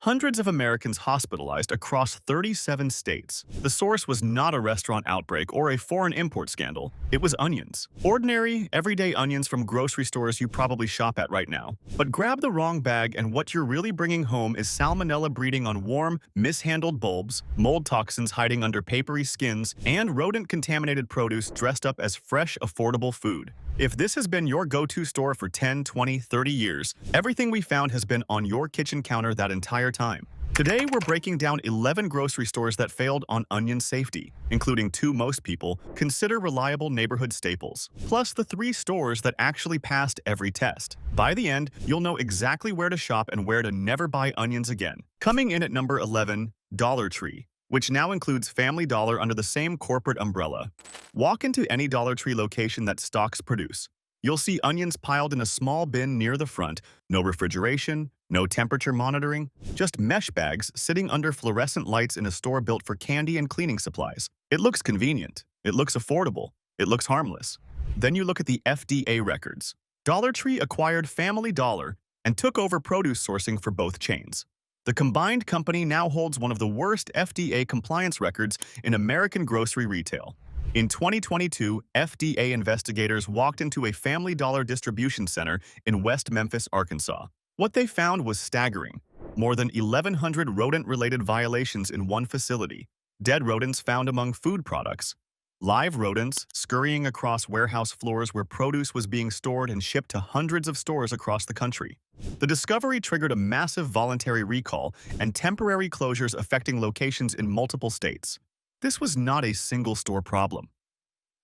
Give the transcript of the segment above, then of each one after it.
Hundreds of Americans hospitalized across 37 states. The source was not a restaurant outbreak or a foreign import scandal. It was onions. Ordinary, everyday onions from grocery stores you probably shop at right now. But grab the wrong bag and what you're really bringing home is salmonella breeding on warm, mishandled bulbs, mold toxins hiding under papery skins, and rodent-contaminated produce dressed up as fresh, affordable food. If this has been your go-to store for 10, 20, 30 years, everything we found has been on your kitchen counter that entire time. Today, we're breaking down 11 grocery stores that failed on onion safety, including two most people consider reliable neighborhood staples, plus the 3 stores that actually passed every test. By the end, you'll know exactly where to shop and where to never buy onions again. Coming in at number 11, Dollar Tree, which now includes Family Dollar under the same corporate umbrella. Walk into any Dollar Tree location that stocks produce. You'll see onions piled in a small bin near the front, no refrigeration, no temperature monitoring, just mesh bags sitting under fluorescent lights in a store built for candy and cleaning supplies. It looks convenient, it looks affordable, it looks harmless. Then you look at the FDA records. Dollar Tree acquired Family Dollar and took over produce sourcing for both chains. The combined company now holds one of the worst FDA compliance records in American grocery retail. In 2022, FDA investigators walked into a Family Dollar distribution center in West Memphis, Arkansas. What they found was staggering. More than 1,100 rodent-related violations in one facility. Dead rodents found among food products. Live rodents scurrying across warehouse floors where produce was being stored and shipped to hundreds of stores across the country. The discovery triggered a massive voluntary recall and temporary closures affecting locations in multiple states. This was not a single-store problem.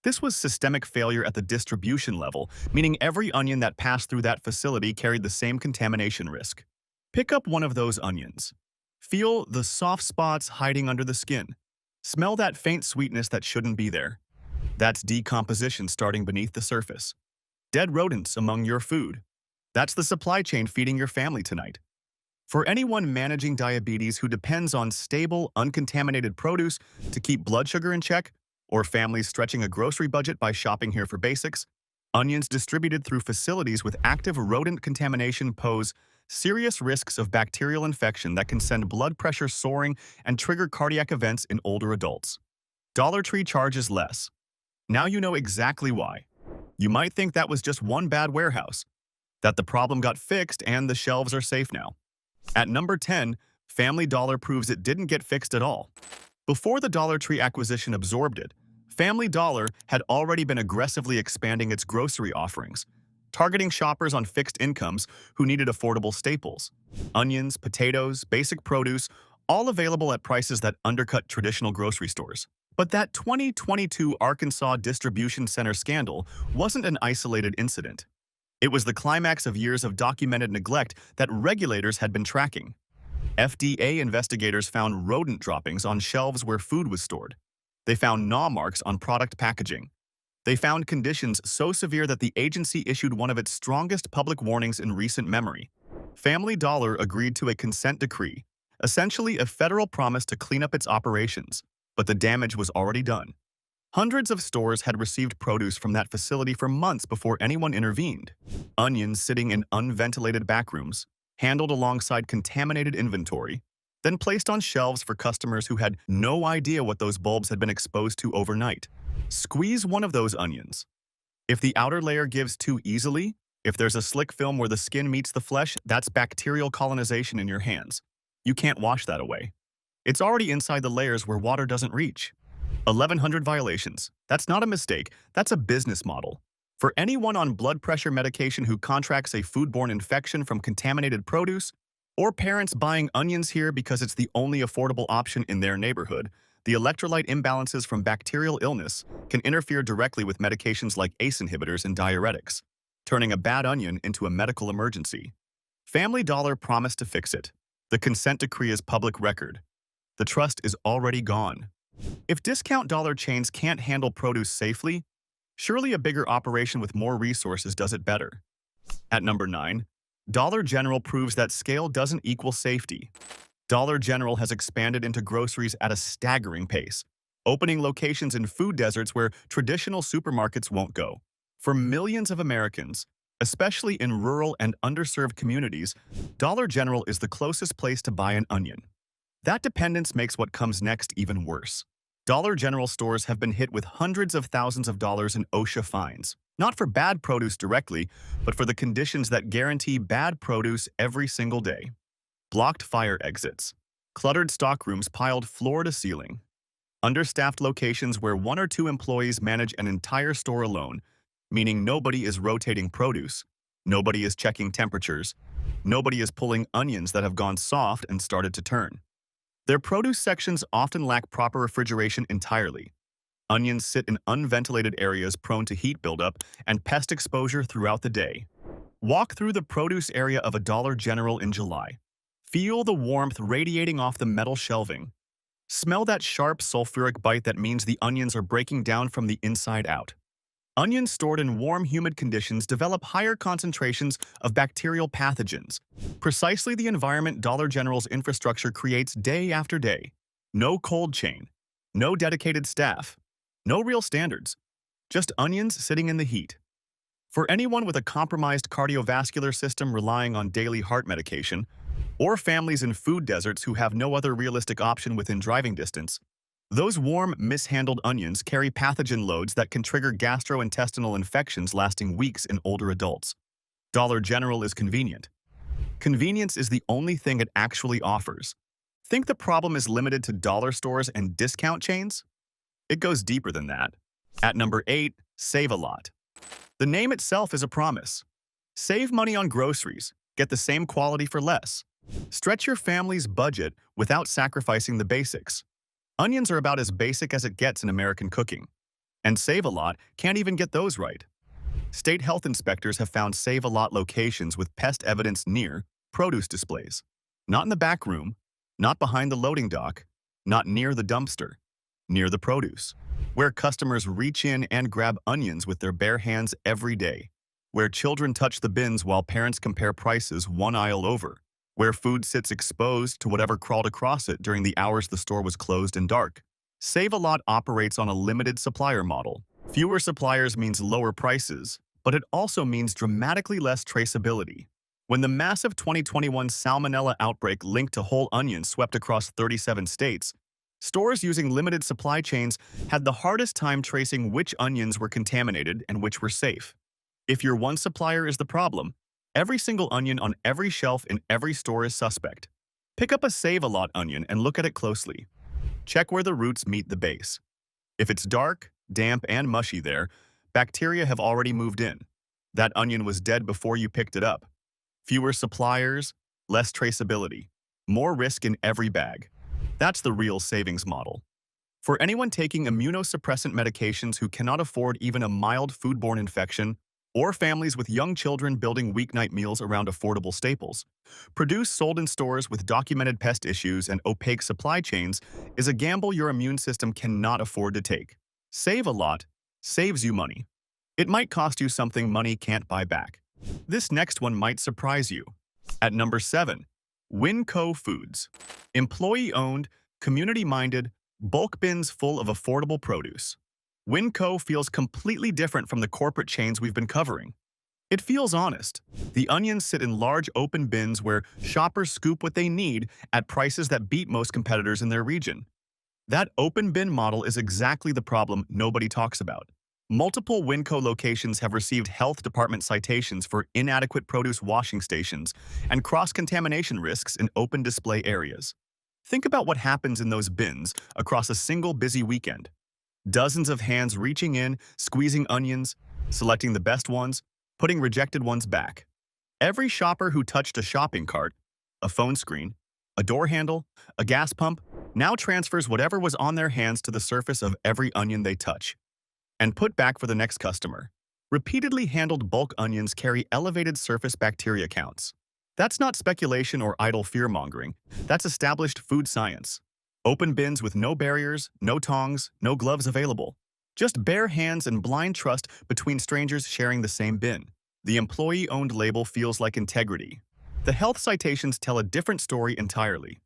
This was systemic failure at the distribution level, meaning every onion that passed through that facility carried the same contamination risk. Pick up one of those onions. Feel the soft spots hiding under the skin. Smell that faint sweetness that shouldn't be there. That's decomposition starting beneath the surface. Dead rodents among your food. That's the supply chain feeding your family tonight. For anyone managing diabetes who depends on stable, uncontaminated produce to keep blood sugar in check, or families stretching a grocery budget by shopping here for basics, onions distributed through facilities with active rodent contamination pose serious risks of bacterial infection that can send blood pressure soaring and trigger cardiac events in older adults. Dollar Tree charges less. Now you know exactly why. You might think that was just one bad warehouse, that the problem got fixed and the shelves are safe now. At number 10, Family Dollar proves it didn't get fixed at all. Before the Dollar Tree acquisition absorbed it, Family Dollar had already been aggressively expanding its grocery offerings, targeting shoppers on fixed incomes who needed affordable staples. Onions, potatoes, basic produce, all available at prices that undercut traditional grocery stores. But that 2022 Arkansas distribution center scandal wasn't an isolated incident. It was the climax of years of documented neglect that regulators had been tracking. FDA investigators found rodent droppings on shelves where food was stored. They found gnaw marks on product packaging. They found conditions so severe that the agency issued one of its strongest public warnings in recent memory. Family Dollar agreed to a consent decree, essentially a federal promise to clean up its operations, but the damage was already done. Hundreds of stores had received produce from that facility for months before anyone intervened. Onions sitting in unventilated backrooms, handled alongside contaminated inventory, then placed on shelves for customers who had no idea what those bulbs had been exposed to overnight. Squeeze one of those onions. If the outer layer gives too easily, if there's a slick film where the skin meets the flesh, that's bacterial colonization in your hands. You can't wash that away. It's already inside the layers where water doesn't reach. 1,100 violations. That's not a mistake, that's a business model. For anyone on blood pressure medication who contracts a foodborne infection from contaminated produce, or parents buying onions here because it's the only affordable option in their neighborhood, the electrolyte imbalances from bacterial illness can interfere directly with medications like ACE inhibitors and diuretics, turning a bad onion into a medical emergency. Family Dollar promised to fix it. The consent decree is public record. The trust is already gone. If discount dollar chains can't handle produce safely, surely a bigger operation with more resources does it better. At number 9, Dollar General proves that scale doesn't equal safety. Dollar General has expanded into groceries at a staggering pace, opening locations in food deserts where traditional supermarkets won't go. For millions of Americans, Especially in rural and underserved communities, Dollar General is the closest place to buy an onion. That dependence makes what comes next even worse. Dollar General stores have been hit with hundreds of thousands of dollars in OSHA fines, not for bad produce directly, but for the conditions that guarantee bad produce every single day. Blocked fire exits, cluttered stockrooms piled floor to ceiling, understaffed locations where one or two employees manage an entire store alone, meaning nobody is rotating produce, nobody is checking temperatures, nobody is pulling onions that have gone soft and started to turn. Their produce sections often lack proper refrigeration entirely. Onions sit in unventilated areas prone to heat buildup and pest exposure throughout the day. Walk through the produce area of a Dollar General in July. Feel the warmth radiating off the metal shelving. Smell that sharp sulfuric bite that means the onions are breaking down from the inside out. Onions stored in warm, humid conditions develop higher concentrations of bacterial pathogens, precisely the environment Dollar General's infrastructure creates day after day. No cold chain, no dedicated staff, no real standards, just onions sitting in the heat. For anyone with a compromised cardiovascular system relying on daily heart medication, or families in food deserts who have no other realistic option within driving distance, those warm, mishandled onions carry pathogen loads that can trigger gastrointestinal infections lasting weeks in older adults. Dollar General is convenient. Convenience is the only thing it actually offers. Think the problem is limited to dollar stores and discount chains? It goes deeper than that. At number 8, Save a Lot. The name itself is a promise. Save money on groceries, get the same quality for less. Stretch your family's budget without sacrificing the basics. Onions are about as basic as it gets in American cooking. And Save a Lot can't even get those right. State health inspectors have found Save a Lot locations with pest evidence near produce displays. Not in the back room, not behind the loading dock, not near the dumpster, near the produce. Where customers reach in and grab onions with their bare hands every day. Where children touch the bins while parents compare prices one aisle over. Where food sits exposed to whatever crawled across it during the hours the store was closed and dark. Save a Lot operates on a limited supplier model. Fewer suppliers means lower prices, but it also means dramatically less traceability. When the massive 2021 Salmonella outbreak linked to whole onions swept across 37 states, stores using limited supply chains had the hardest time tracing which onions were contaminated and which were safe. If your one supplier is the problem, every single onion on every shelf in every store is suspect. Pick up a Save a Lot onion and look at it closely. Check where the roots meet the base. If it's dark, damp, and mushy there, bacteria have already moved in. That onion was dead before you picked it up. Fewer suppliers, less traceability, more risk in every bag. That's the real savings model. For anyone taking immunosuppressant medications who cannot afford even a mild foodborne infection, or families with young children building weeknight meals around affordable staples, produce sold in stores with documented pest issues and opaque supply chains is a gamble your immune system cannot afford to take. Save a Lot saves you money. It might cost you something money can't buy back. This next one might surprise you. At number 7, WinCo Foods. Employee-owned, community-minded, bulk bins full of affordable produce. WinCo feels completely different from the corporate chains we've been covering. It feels honest. The onions sit in large open bins where shoppers scoop what they need at prices that beat most competitors in their region. That open bin model is exactly the problem nobody talks about. Multiple WinCo locations have received health department citations for inadequate produce washing stations and cross-contamination risks in open display areas. Think about what happens in those bins across a single busy weekend. Dozens of hands reaching in, squeezing onions, selecting the best ones, putting rejected ones back. Every shopper who touched a shopping cart, a phone screen, a door handle, a gas pump, now transfers whatever was on their hands to the surface of every onion they touch and put back for the next customer. Repeatedly handled bulk onions carry elevated surface bacteria counts. That's not speculation or idle fear-mongering. That's established food science. Open bins with no barriers, no tongs, no gloves available. Just bare hands and blind trust between strangers sharing the same bin. The employee-owned label feels like integrity. The health citations tell a different story entirely.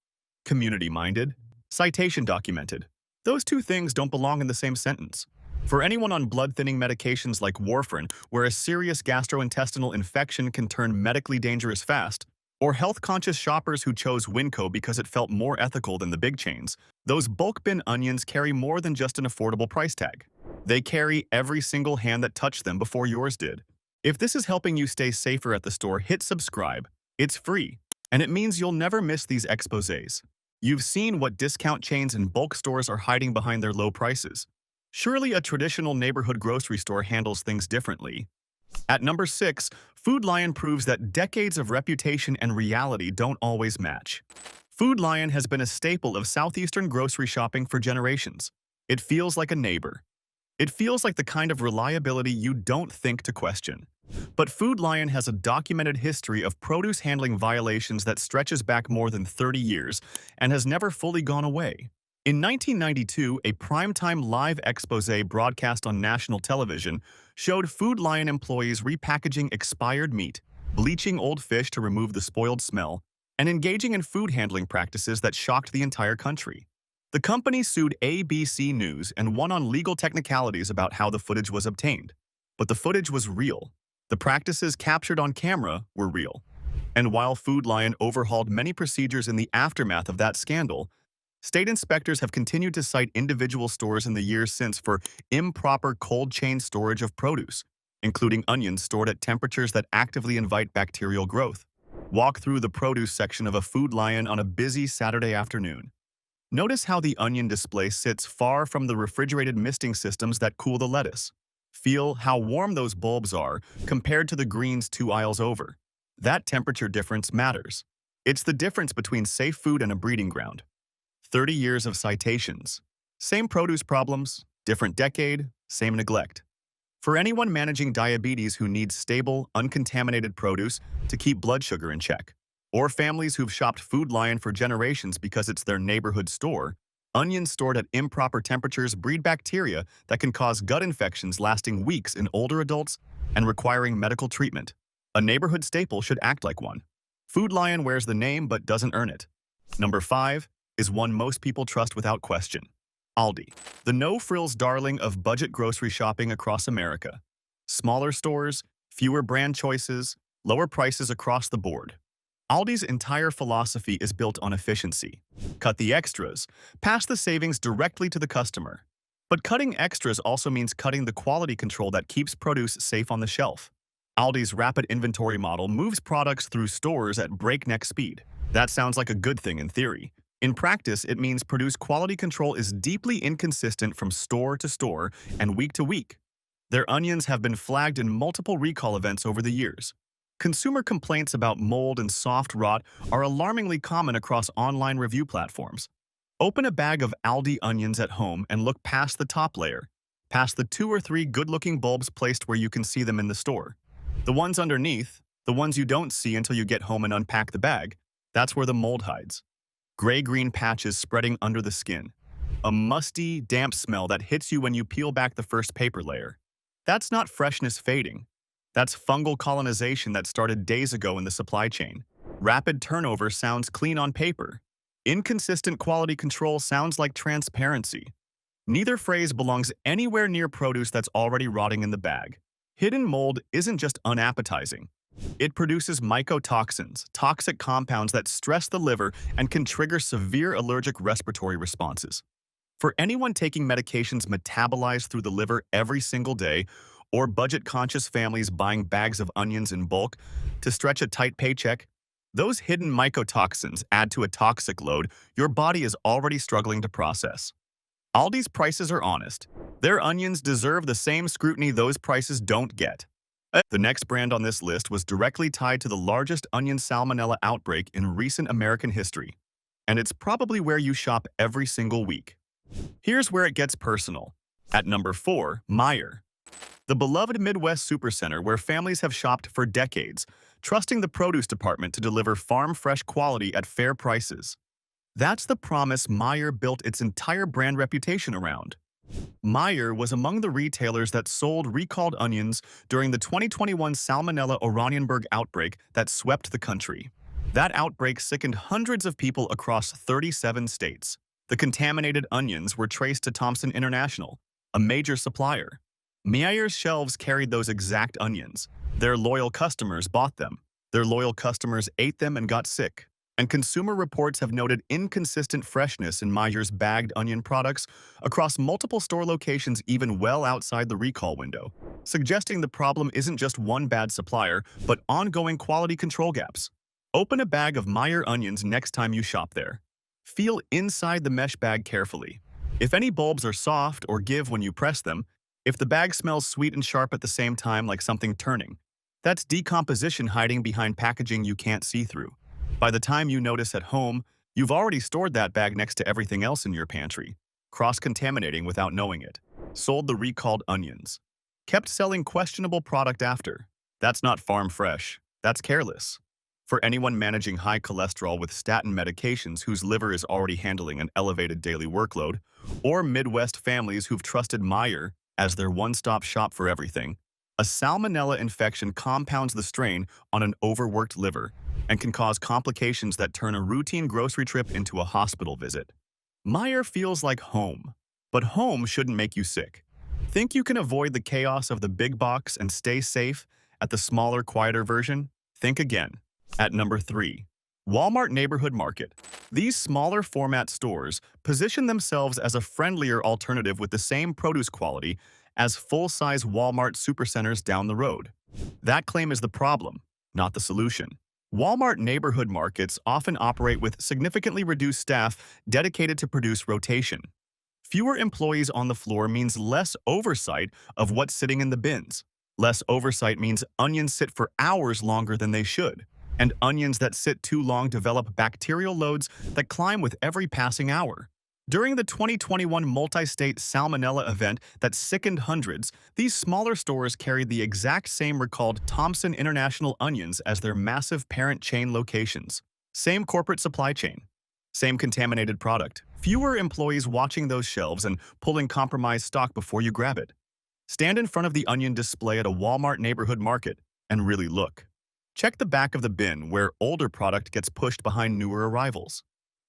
Community-minded, citation documented. Those two things don't belong in the same sentence. For anyone on blood-thinning medications like warfarin, where a serious gastrointestinal infection can turn medically dangerous fast, or health-conscious shoppers who chose WinCo because it felt more ethical than the big chains, those bulk bin onions carry more than just an affordable price tag. They carry every single hand that touched them before yours did. If this is helping you stay safer at the store, hit subscribe. It's free, and it means you'll never miss these exposés. You've seen what discount chains and bulk stores are hiding behind their low prices. Surely a traditional neighborhood grocery store handles things differently. At number 6, Food Lion proves that decades of reputation and reality don't always match. Food Lion has been a staple of southeastern grocery shopping for generations. It feels like a neighbor. It feels like the kind of reliability you don't think to question. But Food Lion has a documented history of produce handling violations that stretches back more than 30 years and has never fully gone away. In 1992, a primetime live exposé broadcast on national television showed Food Lion employees repackaging expired meat, bleaching old fish to remove the spoiled smell, and engaging in food handling practices that shocked the entire country. The company sued ABC News and won on legal technicalities about how the footage was obtained. But the footage was real. The practices captured on camera were real. And while Food Lion overhauled many procedures in the aftermath of that scandal, state inspectors have continued to cite individual stores in the years since for improper cold chain storage of produce, including onions stored at temperatures that actively invite bacterial growth. Walk through the produce section of a Food Lion on a busy Saturday afternoon. Notice how the onion display sits far from the refrigerated misting systems that cool the lettuce. Feel how warm those bulbs are compared to the greens 2 aisles over. That temperature difference matters. It's the difference between safe food and a breeding ground. 30 years of citations. Same produce problems, different decade, same neglect. For anyone managing diabetes who needs stable, uncontaminated produce to keep blood sugar in check, or families who've shopped Food Lion for generations because it's their neighborhood store, onions stored at improper temperatures breed bacteria that can cause gut infections lasting weeks in older adults and requiring medical treatment. A neighborhood staple should act like one. Food Lion wears the name but doesn't earn it. Number 5 is one most people trust without question. Aldi, the no-frills darling of budget grocery shopping across America. Smaller stores, fewer brand choices, lower prices across the board. Aldi's entire philosophy is built on efficiency. Cut the extras, pass the savings directly to the customer. But cutting extras also means cutting the quality control that keeps produce safe on the shelf. Aldi's rapid inventory model moves products through stores at breakneck speed. That sounds like a good thing in theory. In practice, it means produce quality control is deeply inconsistent from store to store and week to week. Their onions have been flagged in multiple recall events over the years. Consumer complaints about mold and soft rot are alarmingly common across online review platforms. Open a bag of Aldi onions at home and look past the top layer, past the 2 or 3 good-looking bulbs placed where you can see them in the store. The ones underneath, the ones you don't see until you get home and unpack the bag, that's where the mold hides. Gray-green patches spreading under the skin. A musty, damp smell that hits you when you peel back the first paper layer. That's not freshness fading. That's fungal colonization that started days ago in the supply chain. Rapid turnover sounds clean on paper. Inconsistent quality control sounds like transparency. Neither phrase belongs anywhere near produce that's already rotting in the bag. Hidden mold isn't just unappetizing. It produces mycotoxins, toxic compounds that stress the liver and can trigger severe allergic respiratory responses. For anyone taking medications metabolized through the liver every single day, or budget-conscious families buying bags of onions in bulk to stretch a tight paycheck, those hidden mycotoxins add to a toxic load your body is already struggling to process. Aldi's prices are honest. Their onions deserve the same scrutiny those prices don't get. The next brand on this list was directly tied to the largest onion salmonella outbreak in recent American history, and it's probably where you shop every single week. Here's where it gets personal. At number 4, Meijer. The beloved Midwest supercenter where families have shopped for decades, trusting the produce department to deliver farm-fresh quality at fair prices. That's the promise Meijer built its entire brand reputation around. Meijer was among the retailers that sold recalled onions during the 2021 Salmonella Oranienburg outbreak that swept the country. That outbreak sickened hundreds of people across 37 states. The contaminated onions were traced to Thompson International, a major supplier. Meier's shelves carried those exact onions. Their loyal customers bought them. Their loyal customers ate them and got sick. And consumer reports have noted inconsistent freshness in Meijer's bagged onion products across multiple store locations even well outside the recall window, suggesting the problem isn't just one bad supplier, but ongoing quality control gaps. Open a bag of Meijer onions next time you shop there. Feel inside the mesh bag carefully. If any bulbs are soft or give when you press them, if the bag smells sweet and sharp at the same time like something turning, that's decomposition hiding behind packaging you can't see through. By the time you notice at home, you've already stored that bag next to everything else in your pantry, cross-contaminating without knowing it. Sold the recalled onions. Kept selling questionable product after. That's not farm fresh. That's careless. For anyone managing high cholesterol with statin medications whose liver is already handling an elevated daily workload, or Midwest families who've trusted Meijer as their one-stop shop for everything, a salmonella infection compounds the strain on an overworked liver and can cause complications that turn a routine grocery trip into a hospital visit. Meijer feels like home, but home shouldn't make you sick. Think you can avoid the chaos of the big box and stay safe at the smaller, quieter version? Think again. At number 3, Walmart Neighborhood Market. These smaller format stores position themselves as a friendlier alternative with the same produce quality as full-size Walmart supercenters down the road. That claim is the problem, not the solution. Walmart neighborhood markets often operate with significantly reduced staff dedicated to produce rotation. Fewer employees on the floor means less oversight of what's sitting in the bins. Less oversight means onions sit for hours longer than they should. And onions that sit too long develop bacterial loads that climb with every passing hour. During the 2021 multi-state Salmonella event that sickened hundreds, these smaller stores carried the exact same recalled Thompson International onions as their massive parent chain locations. Same corporate supply chain. Same contaminated product. Fewer employees watching those shelves and pulling compromised stock before you grab it. Stand in front of the onion display at a Walmart neighborhood market and really look. Check the back of the bin where older product gets pushed behind newer arrivals.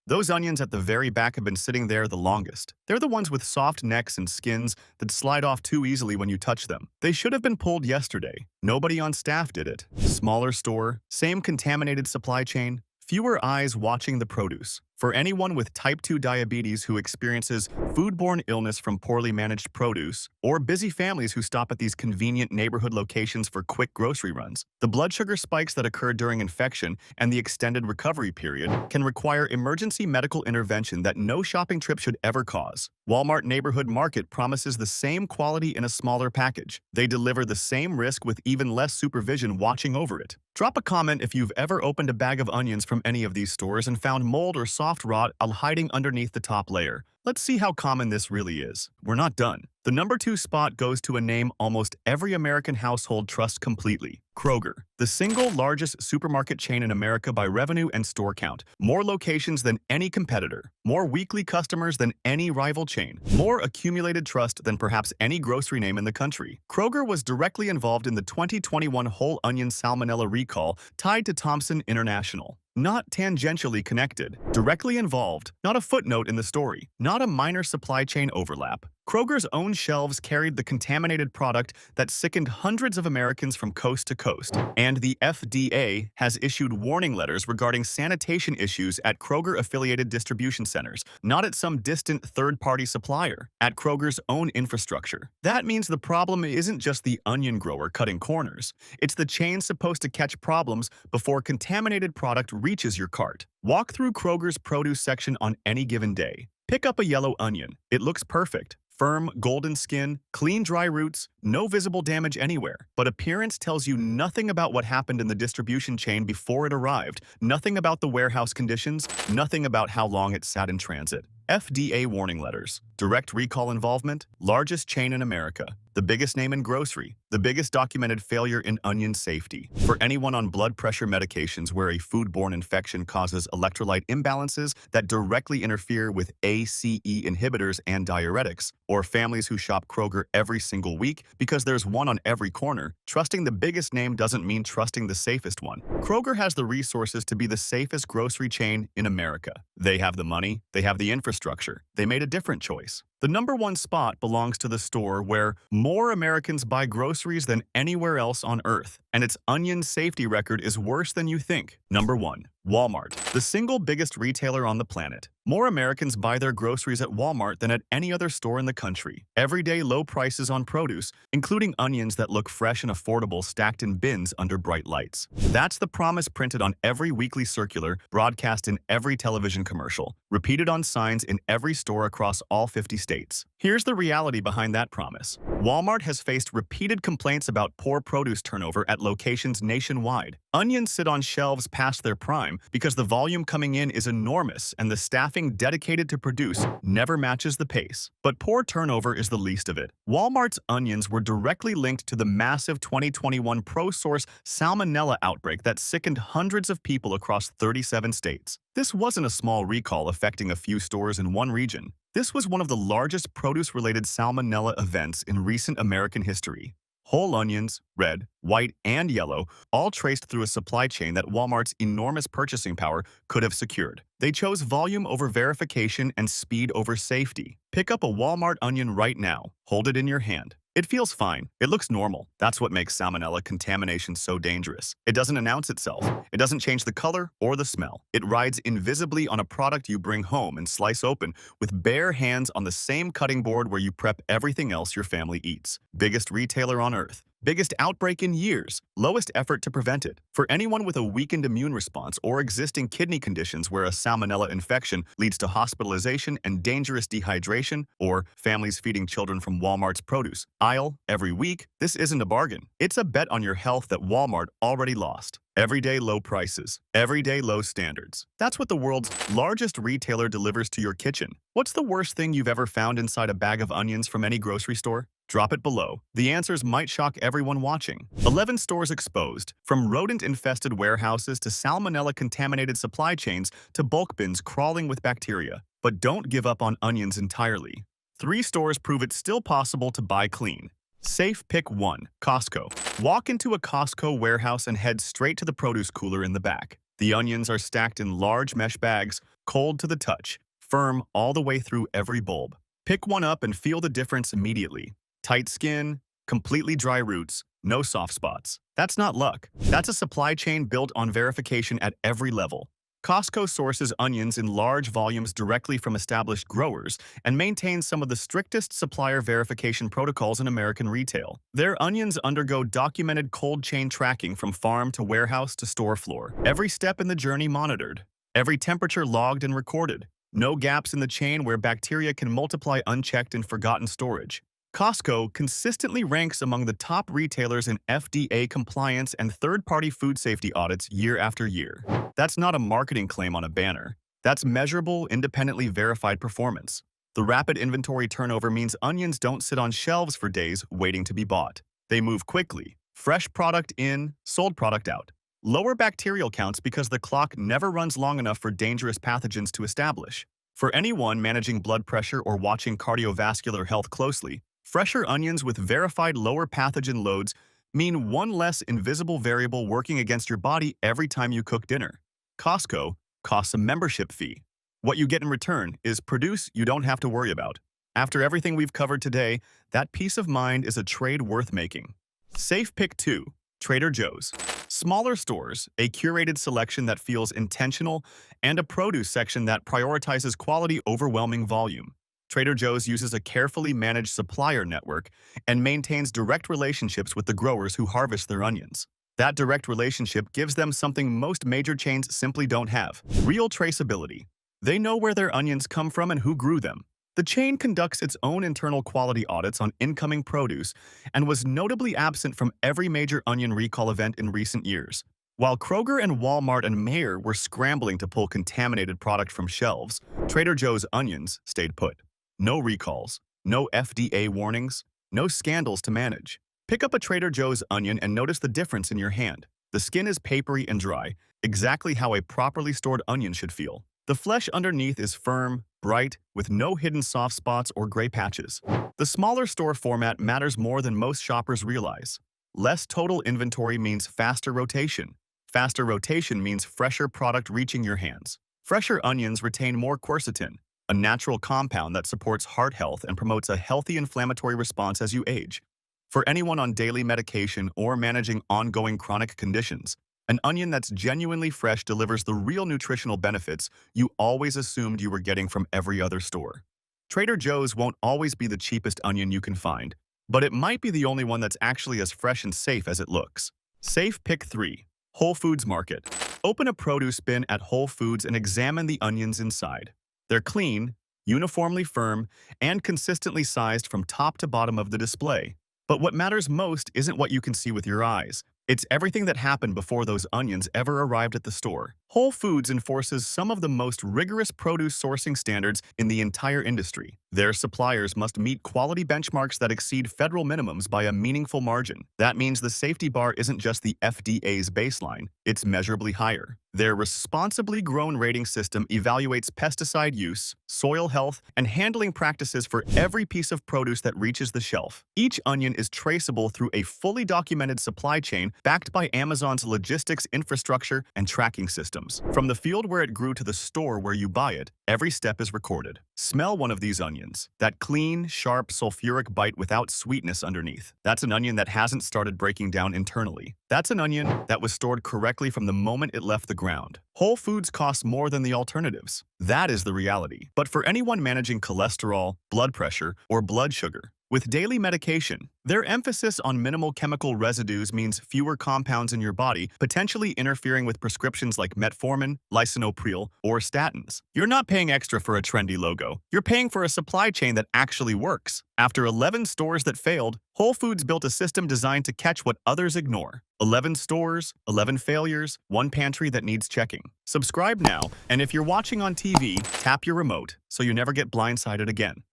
Those onions at the very back have been sitting there the longest. They're the ones with soft necks and skins that slide off too easily when you touch them. They should have been pulled yesterday. Nobody on staff did it. Smaller store, same contaminated supply chain, fewer eyes watching the produce. For anyone with type 2 diabetes who experiences foodborne illness from poorly managed produce, or busy families who stop at these convenient neighborhood locations for quick grocery runs, the blood sugar spikes that occur during infection and the extended recovery period can require emergency medical intervention that no shopping trip should ever cause. Walmart Neighborhood Market promises the same quality in a smaller package. They deliver the same risk with even less supervision watching over it. Drop a comment if you've ever opened a bag of onions from any of these stores and found mold or soft rot hiding underneath the top layer. Let's see how common this really is. We're not done. The number 2 spot goes to a name almost every American household trusts completely: Kroger, the single largest supermarket chain in America by revenue and store count. More locations than any competitor, more weekly customers than any rival chain, more accumulated trust than perhaps any grocery name in the country. Kroger was directly involved in the 2021 whole onion salmonella recall tied to Thompson International. Not tangentially connected, directly involved, not a footnote in the story, not a minor supply chain overlap. Kroger's own shelves carried the contaminated product that sickened hundreds of Americans from coast to coast. And the FDA has issued warning letters regarding sanitation issues at Kroger-affiliated distribution centers, not at some distant third-party supplier, at Kroger's own infrastructure. That means the problem isn't just the onion grower cutting corners. It's the chain supposed to catch problems before contaminated product reaches your cart. Walk through Kroger's produce section on any given day. Pick up a yellow onion. It looks perfect. Firm, golden skin, clean, dry roots, no visible damage anywhere. But appearance tells you nothing about what happened in the distribution chain before it arrived, nothing about the warehouse conditions, nothing about how long it sat in transit. FDA warning letters. Direct recall involvement, largest chain in America. the biggest name in grocery, the biggest documented failure in onion safety. For anyone on blood pressure medications where a foodborne infection causes electrolyte imbalances that directly interfere with ACE inhibitors and diuretics, or families who shop Kroger every single week because there's one on every corner, trusting the biggest name doesn't mean trusting the safest one. Kroger has the resources to be the safest grocery chain in America. They have the money, they have the infrastructure. They made a different choice. The number one spot belongs to the store where more Americans buy groceries than anywhere else on Earth, and its onion safety record is worse than you think. Number 1. Walmart, the single biggest retailer on the planet. More Americans buy their groceries at Walmart than at any other store in the country. Everyday low prices on produce, including onions that look fresh and affordable stacked in bins under bright lights. That's the promise printed on every weekly circular, broadcast in every television commercial, repeated on signs in every store across all 50 states. Here's the reality behind that promise. Walmart has faced repeated complaints about poor produce turnover at locations nationwide. Onions sit on shelves past their prime because the volume coming in is enormous and the staffing dedicated to produce never matches the pace. But poor turnover is the least of it. Walmart's onions were directly linked to the massive 2021 ProSource Salmonella outbreak that sickened hundreds of people across 37 states. This wasn't a small recall affecting a few stores in one region. This was one of the largest produce-related salmonella events in recent American history. Whole onions, red, white, and yellow, all traced through a supply chain that Walmart's enormous purchasing power could have secured. They chose volume over verification and speed over safety. Pick up a Walmart onion right now. Hold it in your hand. It feels fine. It looks normal. That's what makes salmonella contamination so dangerous. It doesn't announce itself. It doesn't change the color or the smell. It rides invisibly on a product you bring home and slice open with bare hands on the same cutting board where you prep everything else your family eats. Biggest retailer on Earth. Biggest outbreak in years. Lowest effort to prevent it. For anyone with a weakened immune response or existing kidney conditions where a salmonella infection leads to hospitalization and dangerous dehydration, or families feeding children from Walmart's produce aisle every week, this isn't a bargain. It's a bet on your health that Walmart already lost. Everyday low prices. Everyday low standards. That's what the world's largest retailer delivers to your kitchen. What's the worst thing you've ever found inside a bag of onions from any grocery store? Drop it below. The answers might shock everyone watching. 11 stores exposed, from rodent-infested warehouses to salmonella-contaminated supply chains to bulk bins crawling with bacteria. But don't give up on onions entirely. 3 stores prove it's still possible to buy clean. Safe pick 1. Costco. Walk into a Costco warehouse and head straight to the produce cooler in the back. The onions are stacked in large mesh bags, cold to the touch, firm all the way through every bulb. Pick one up and feel the difference immediately. Tight skin, completely dry roots, no soft spots. That's not luck. That's a supply chain built on verification at every level. Costco sources onions in large volumes directly from established growers and maintains some of the strictest supplier verification protocols in American retail. Their onions undergo documented cold chain tracking from farm to warehouse to store floor. Every step in the journey monitored. Every temperature logged and recorded. No gaps in the chain where bacteria can multiply unchecked in forgotten storage. Costco consistently ranks among the top retailers in FDA compliance and third-party food safety audits year after year. That's not a marketing claim on a banner. That's measurable, independently verified performance. The rapid inventory turnover means onions don't sit on shelves for days waiting to be bought. They move quickly. Fresh product in, sold product out. Lower bacterial counts because the clock never runs long enough for dangerous pathogens to establish. For anyone managing blood pressure or watching cardiovascular health closely, fresher onions with verified lower pathogen loads mean one less invisible variable working against your body every time you cook dinner. Costco costs a membership fee. What you get in return is produce you don't have to worry about. After everything we've covered today, that peace of mind is a trade worth making. Safe pick 2. Trader Joe's. Smaller stores, a curated selection that feels intentional, and a produce section that prioritizes quality overwhelming volume. Trader Joe's uses a carefully managed supplier network and maintains direct relationships with the growers who harvest their onions. That direct relationship gives them something most major chains simply don't have: real traceability. They know where their onions come from and who grew them. The chain conducts its own internal quality audits on incoming produce and was notably absent from every major onion recall event in recent years. While Kroger and Walmart and Meijer were scrambling to pull contaminated product from shelves, Trader Joe's onions stayed put. No recalls, no FDA warnings, no scandals to manage. Pick up a Trader Joe's onion and notice the difference in your hand. The skin is papery and dry, exactly how a properly stored onion should feel. The flesh underneath is firm, bright, with no hidden soft spots or gray patches. The smaller store format matters more than most shoppers realize. Less total inventory means faster rotation. Faster rotation means fresher product reaching your hands. Fresher onions retain more quercetin, a natural compound that supports heart health and promotes a healthy inflammatory response as you age. For anyone on daily medication or managing ongoing chronic conditions, an onion that's genuinely fresh delivers the real nutritional benefits you always assumed you were getting from every other store. Trader Joe's won't always be the cheapest onion you can find, but it might be the only one that's actually as fresh and safe as it looks. Safe Pick 3. Whole Foods Market. Open a produce bin at Whole Foods and examine the onions inside. They're clean, uniformly firm, and consistently sized from top to bottom of the display. But what matters most isn't what you can see with your eyes. It's everything that happened before those onions ever arrived at the store. Whole Foods enforces some of the most rigorous produce sourcing standards in the entire industry. Their suppliers must meet quality benchmarks that exceed federal minimums by a meaningful margin. That means the safety bar isn't just the FDA's baseline, it's measurably higher. Their responsibly grown rating system evaluates pesticide use, soil health, and handling practices for every piece of produce that reaches the shelf. Each onion is traceable through a fully documented supply chain backed by Amazon's logistics infrastructure and tracking systems. From the field where it grew to the store where you buy it, every step is recorded. Smell one of these onions. That clean, sharp, sulfuric bite without sweetness underneath. That's an onion that hasn't started breaking down internally. That's an onion that was stored correctly from the moment it left the ground. Whole Foods costs more than the alternatives. That is the reality. But for anyone managing cholesterol, blood pressure, or blood sugar, with daily medication, their emphasis on minimal chemical residues means fewer compounds in your body, potentially interfering with prescriptions like metformin, lisinopril, or statins. You're not paying extra for a trendy logo. You're paying for a supply chain that actually works. After 11 stores that failed, Whole Foods built a system designed to catch what others ignore. 11 stores, 11 failures, one pantry that needs checking. Subscribe now, and if you're watching on TV, tap your remote so you never get blindsided again.